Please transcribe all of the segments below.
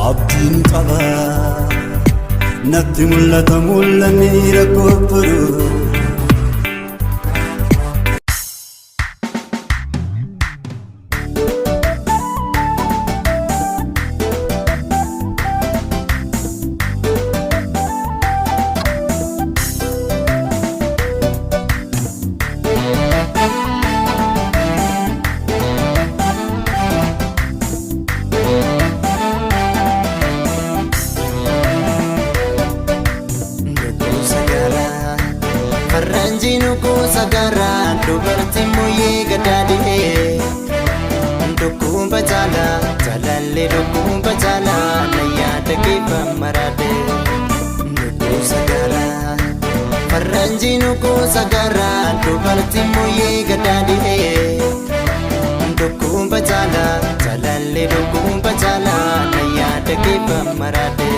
abdiin qaba natti mul'ata mul'anni rakkoo furu. Ranjinu ku sagara dubarti muye gadade Dukum bacala jalalle dukum bacala naya deke pamarade Duku sagara Ranjinu ku sagara dubarti muye gadade Dukum bacala jalalle dukum bacala naya deke pamarade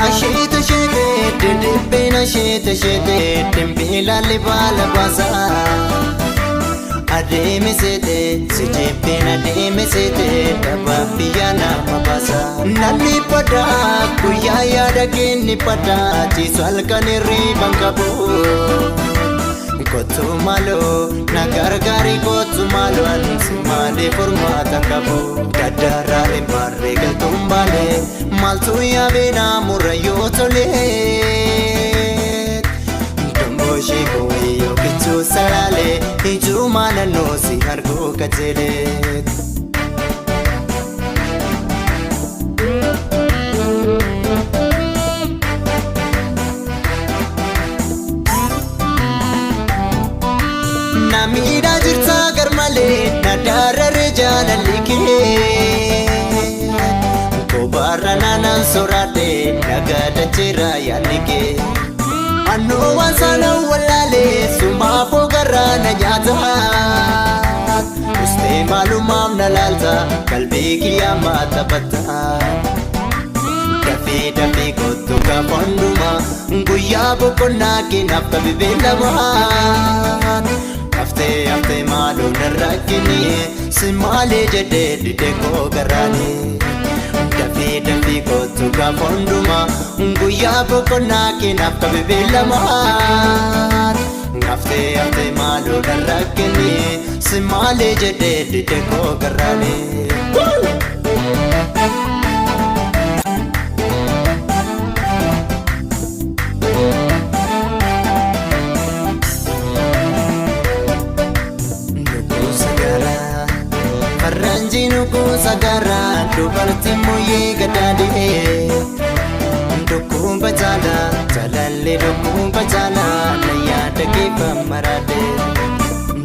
Ashita shete dibbena shete shete dimbila libala basa Ademe sete sijepena ademe sete dababiyana mabasa Nani pada kuyaya dagini pada jiswal kaniri bangkabu Kotu malo nagargari kotu malo ansimale formata kabu Dadara lemare galtumbale maltu ya bena murayo tole Tombo shiko iyo kichu salale iju mana no si hargo kachele Namida jirta garmale nadara rejana like Kobarra nanan sorade nagada chira yanike Anno wasana walale suma fogara najata Uste malumam nalalta kalbi kiyamata batta Dafi dafi kotu ka fonduma Nguya bukonna kinapta bibelamat Afte afte malu narakini simale jede dideko garani Dafi dafi kotu ka fonduma nguya bokona kinapka bibelamat Afte afte malu narakini simale jede dideko garani Ranjinu ku sagara dubarti muye gadade Dukum bacala jalalle dukum bacala naya deke pamarade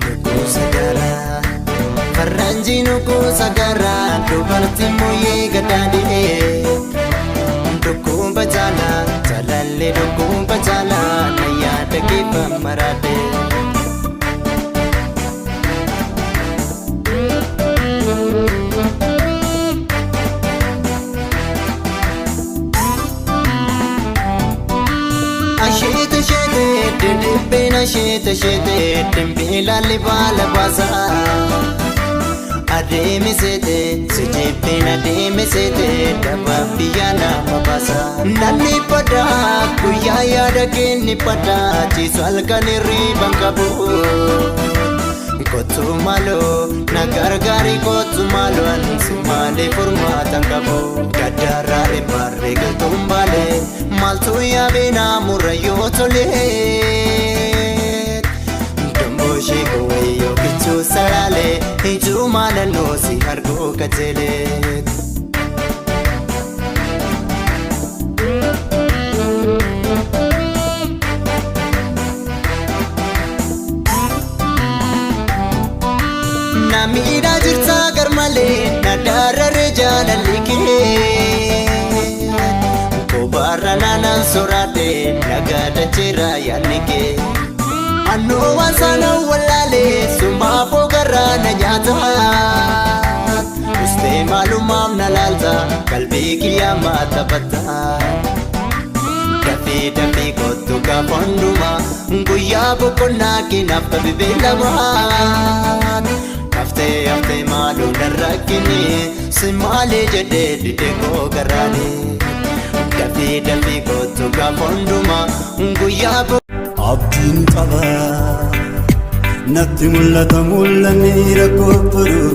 Duku sagara Ranjinu ku sagara dubarti muye gadade Dukum bacala jalalle dukum bacala naya deke pamarade Ashita shete dibbena shete shete dimbila libala basa Ademe sete sijepena ademe sete dababiyana mabasa Nani pada kuyaya dagini pada jiswal kaniri bangkabu Kotu malo nagargari kotu malo ansimale formata kabu Dadara lemare galtumbale maltu ya bena murayo tole Tombo shiko iyo kichu salale iju mana no si hargo kachele Namida jirta garmale nadara rejana like Kobarra nanan sorade nagada chira yanike Anno wasana walale suma fogara najata Uste malumam nalalta kalbi kiyamata batta dafii kottu gaafa hundumaa guyyaa boqonnaa keenaaf qabi beelamaan haftee maaloo nan rakkine si maalee jedhee didee koo garaane dafii kottu gaafa hundumaa guyyaa abdiin qaba natti mul'ata mul'anni rakkoo furu